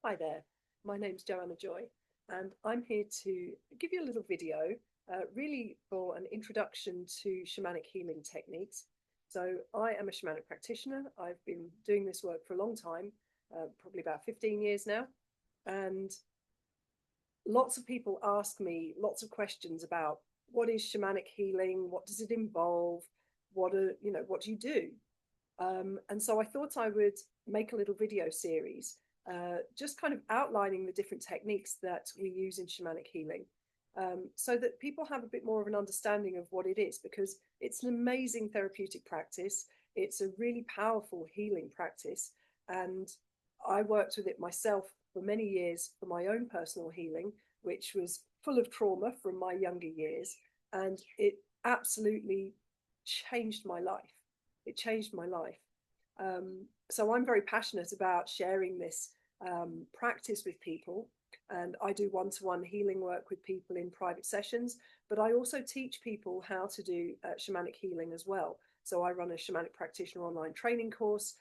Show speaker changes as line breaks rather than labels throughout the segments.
Hi there, my name's Joanna Joy, and I'm here to give you a little video, really for an introduction to shamanic healing techniques. So I am a shamanic practitioner. I've been doing this work for a long time, probably about 15 years now, and lots of people ask me lots of questions about what is shamanic healing, what does it involve, what do you do? And so I thought I would make a little video series, just kind of outlining the different techniques that we use in shamanic healing, so that people have a bit more of an understanding of what it is, because it's an amazing therapeutic practice. It's a really powerful healing practice. And I worked with it myself for many years for my own personal healing, which was full of trauma from my younger years. And it absolutely changed my life. It changed my life. So I'm very passionate about sharing this practice with people. And I do one-to-one healing work with people in private sessions, but I also teach people how to do shamanic healing as well. So I run a shamanic practitioner online training course,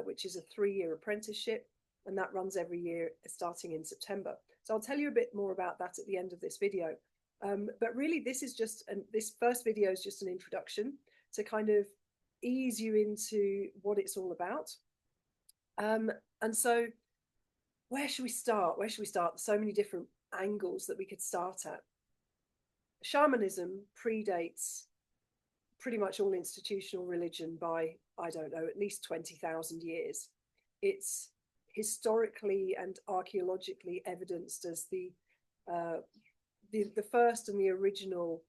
which is a 3-year apprenticeship, and that runs every year starting in September. So I'll tell you a bit more about that at the end of this video. But really, this first video is just an introduction to kind of ease you into what it's all about. And so where should we start? Where should we start? There's so many different angles that we could start at. Shamanism predates pretty much all institutional religion by, I don't know, at least 20,000 years. It's historically and archaeologically evidenced as the first and the original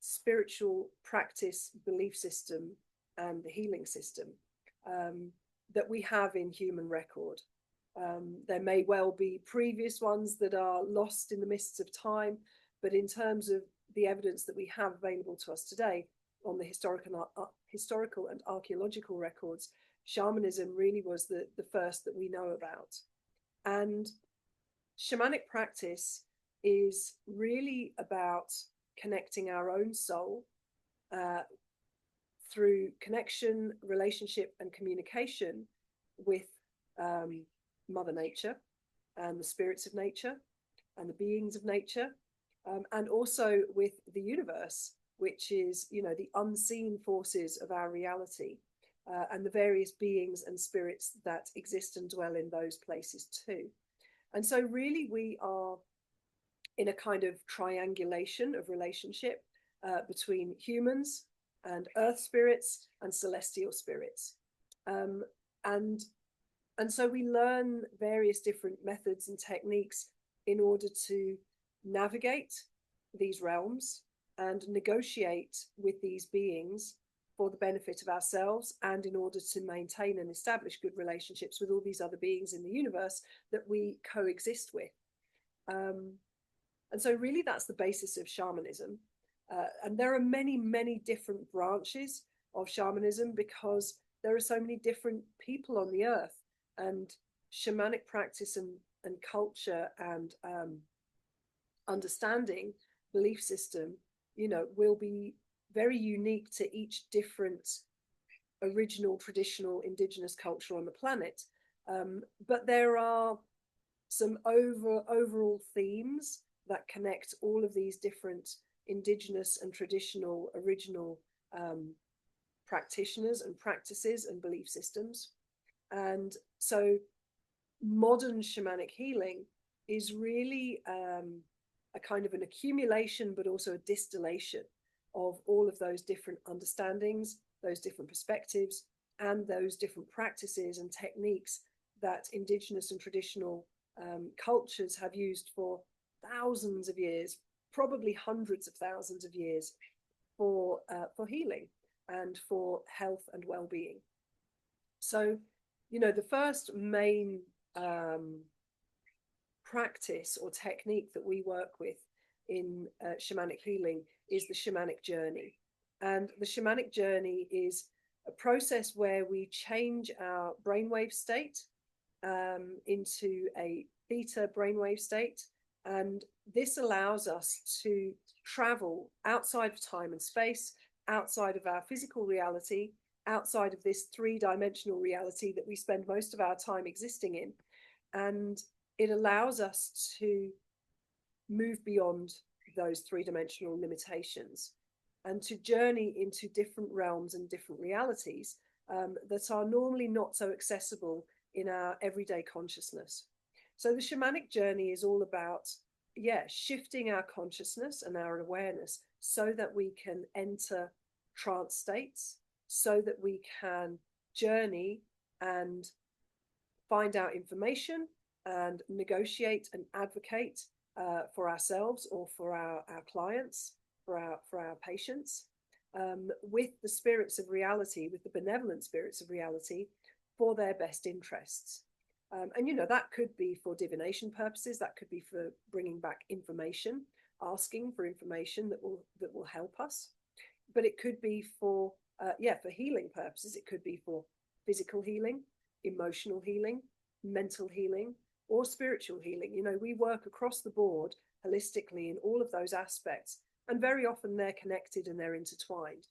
spiritual practice, belief system, and the healing system that we have in human record. There may well be previous ones that are lost in the mists of time, but in terms of the evidence that we have available to us today on the historical and archaeological records, shamanism really was the first that we know about. And shamanic practice is really about connecting our own soul through connection, relationship, and communication with Mother Nature and the spirits of nature and the beings of nature, and also with the universe, which is, the unseen forces of our reality, and the various beings and spirits that exist and dwell in those places too. And so really we are in a kind of triangulation of relationship between humans and earth spirits and celestial spirits. And so we learn various different methods and techniques in order to navigate these realms and negotiate with these beings for the benefit of ourselves, and in order to maintain and establish good relationships with all these other beings in the universe that we coexist with. And so really that's the basis of shamanism. And there are many, many different branches of shamanism because there are so many different people on the earth, and shamanic practice and culture and understanding, belief system, will be very unique to each different original, traditional, indigenous culture on the planet. But there are some overall themes that connect all of these different indigenous and traditional original practitioners and practices and belief systems. And so modern shamanic healing is really a kind of an accumulation, but also a distillation of all of those different understandings, those different perspectives, and those different practices and techniques that indigenous and traditional cultures have used for thousands of years, probably hundreds of thousands of years, for healing and for health and well-being. So, the first main practice or technique that we work with in shamanic healing is the shamanic journey. And the shamanic journey is a process where we change our brainwave state into a theta brainwave state. And this allows us to travel outside of time and space, outside of our physical reality, outside of this 3-dimensional reality that we spend most of our time existing in, And it allows us to move beyond those three-dimensional limitations and to journey into different realms and different realities that are normally not so accessible in our everyday consciousness. So the shamanic journey is all about, shifting our consciousness and our awareness so that we can enter trance states, so that we can journey and find out information and negotiate and advocate for ourselves or for our clients, for our patients, with the spirits of reality, with the benevolent spirits of reality, for their best interests. And that could be for divination purposes, that could be for bringing back information, asking for information that will help us, but it could be for healing purposes. It could be for physical healing, emotional healing, mental healing, or spiritual healing. We work across the board holistically in all of those aspects, and very often they're connected and they're intertwined.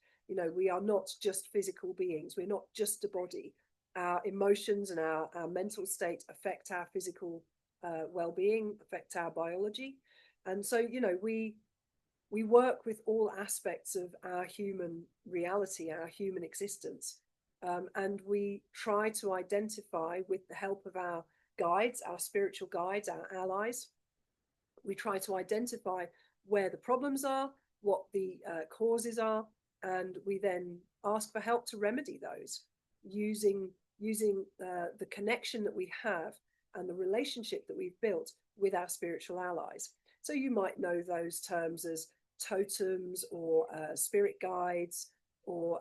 We are not just physical beings. We're not just a body. Our emotions and our mental state affect our physical well-being, affect our biology. And so, we work with all aspects of our human reality, our human existence. And we try to identify, with the help of our guides, our spiritual guides, our allies, we try to identify where the problems are, what the causes are, and we then ask for help to remedy those using the connection that we have and the relationship that we've built with our spiritual allies. So you might know those terms as totems or spirit guides, or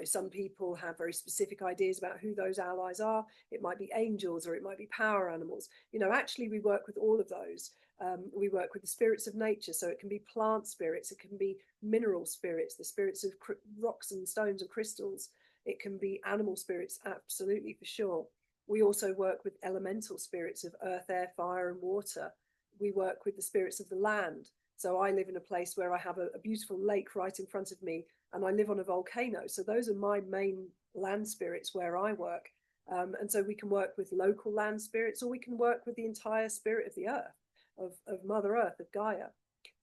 some people have very specific ideas about who those allies are. It might be angels, or it might be power animals. Actually we work with all of those. We work with the spirits of nature, so it can be plant spirits, it can be mineral spirits, the spirits of rocks and stones and crystals. It can be animal spirits, absolutely, for sure. We also work with elemental spirits of earth, air, fire, and water. We work with the spirits of the land. So I live in a place where I have a beautiful lake right in front of me, and I live on a volcano. So those are my main land spirits where I work. And so we can work with local land spirits, or we can work with the entire spirit of the earth, of Mother Earth, of Gaia.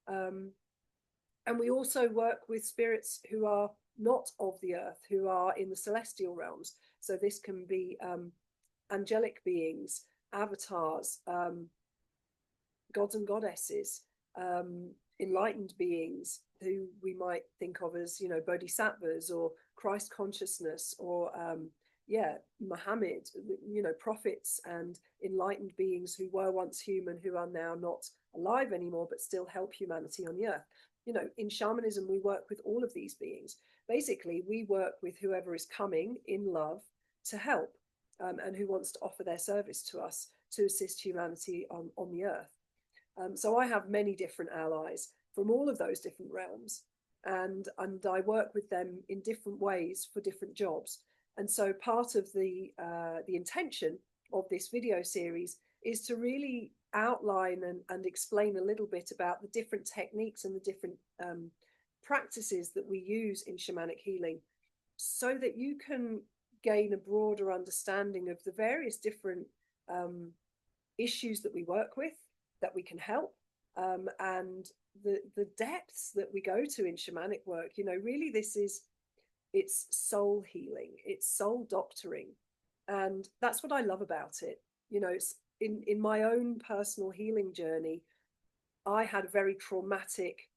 And we also work with spirits who are not of the earth, who are in the celestial realms. So this can be angelic beings, avatars, gods and goddesses, enlightened beings who we might think of as, bodhisattvas or Christ consciousness, or Muhammad, prophets and enlightened beings who were once human, who are now not alive anymore, but still help humanity on the earth. In shamanism, we work with all of these beings. Basically, we work with whoever is coming in love to help, and who wants to offer their service to us to assist humanity on the earth. So I have many different allies from all of those different realms, and I work with them in different ways for different jobs. And so part of the intention of this video series is to really outline and explain a little bit about the different techniques and the different practices that we use in shamanic healing, so that you can gain a broader understanding of the various different issues that we work with, that we can help, and the depths that we go to in shamanic work. Really it's soul healing, it's soul doctoring, and that's what I love about it. In my own personal healing journey, I had a very traumatic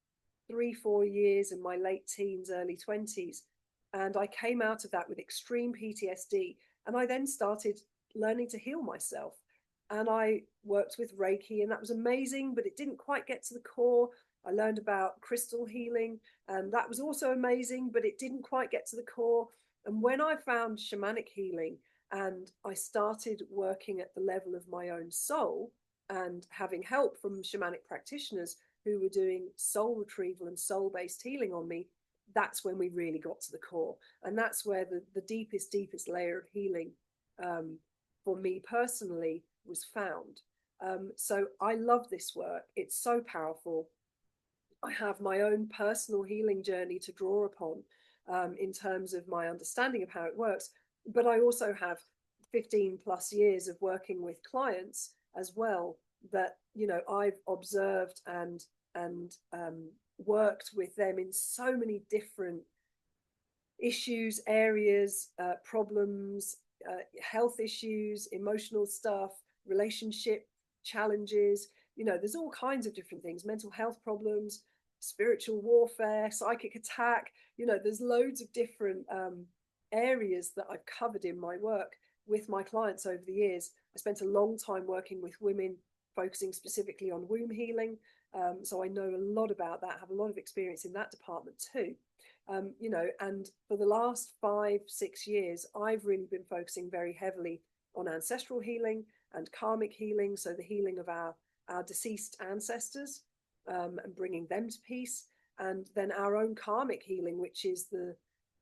3-4 years in my late teens, early 20s, and I came out of that with extreme PTSD, and I then started learning to heal myself. And I worked with Reiki, and that was amazing, but it didn't quite get to the core. I learned about crystal healing, and that was also amazing, but it didn't quite get to the core. And when I found shamanic healing, and I started working at the level of my own soul, and having help from shamanic practitioners who were doing soul retrieval and soul-based healing on me, that's when we really got to the core. And that's where the deepest layer of healing for me personally was found. So I love this work. It's so powerful. I have my own personal healing journey to draw upon in terms of my understanding of how it works, but I also have 15 plus years of working with clients as well, that, you know, I've observed and worked with them in so many different issues, areas, problems, health issues, emotional stuff, relationship challenges. You know, there's all kinds of different things, mental health problems, spiritual warfare, psychic attack. You know, there's loads of different areas that I've covered in my work with my clients over the years. I spent a long time working with women, focusing specifically on womb healing. So I know a lot about that, have a lot of experience in that department too. You know, and for the last 5-6 years, I've really been focusing very heavily on ancestral healing and karmic healing. So the healing of our deceased ancestors, and bringing them to peace. And then our own karmic healing, which is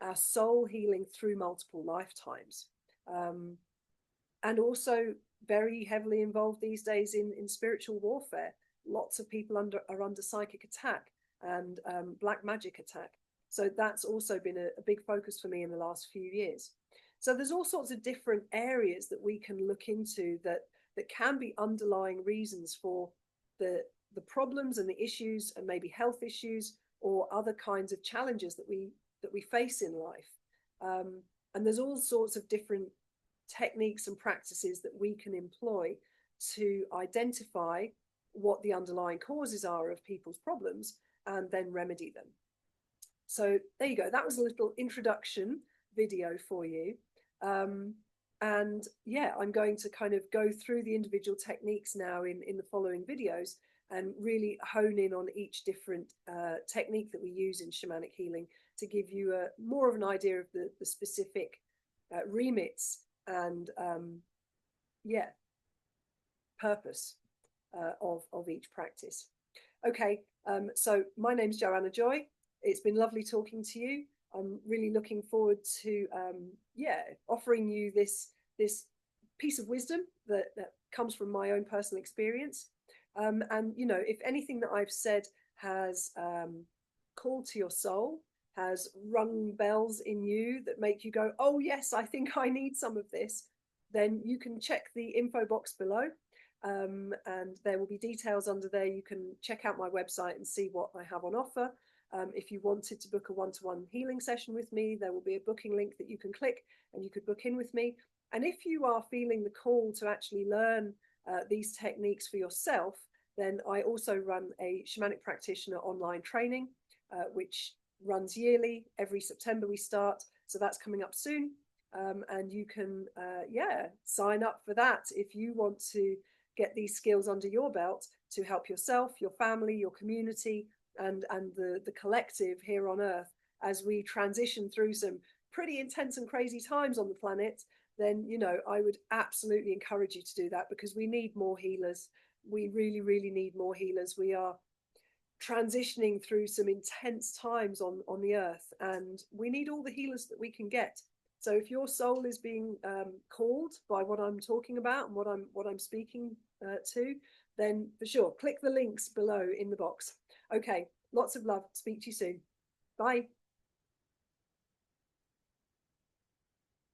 our soul healing through multiple lifetimes. And also very heavily involved these days in spiritual warfare. Lots of people are under psychic attack and black magic attack. So that's also been a big focus for me in the last few years. So there's all sorts of different areas that we can look into that can be underlying reasons for the problems and the issues, and maybe health issues or other kinds of challenges that we face in life. And there's all sorts of different techniques and practices that we can employ to identify what the underlying causes are of people's problems and then remedy them. So there you go. That was a little introduction video for you. And yeah, I'm going to kind of go through the individual techniques now in the following videos and really hone in on each different technique that we use in shamanic healing to give you more of an idea of the specific remits and yeah, purpose of each practice. Okay, so my name's Joanna Joy. It's been lovely talking to you. I'm really looking forward to yeah, offering you this piece of wisdom that comes from my own personal experience. And you know, if anything that I've said has called to your soul, has rung bells in you that make you go, oh yes, I think I need some of this, then you can check the info box below. And there will be details under there. You can check out my website and see what I have on offer. If you wanted to book a one-to-one healing session with me, there will be a booking link that you can click and you could book in with me. And if you are feeling the call to actually learn these techniques for yourself, then I also run a Shamanic Practitioner online training, which runs yearly. Every September we start. So that's coming up soon. And you can, yeah, sign up for that if you want to get these skills under your belt to help yourself, your family, your community, and the collective here on Earth as we transition through some pretty intense and crazy times on the planet. Then, you know, I would absolutely encourage you to do that, because we need more healers. We really, really need more healers. We are transitioning through some intense times on the Earth, and we need all the healers that we can get. So if your soul is being called by what I'm talking about and what I'm speaking to, then for sure, click the links below in the box. Okay, lots of love. Speak to you soon. Bye.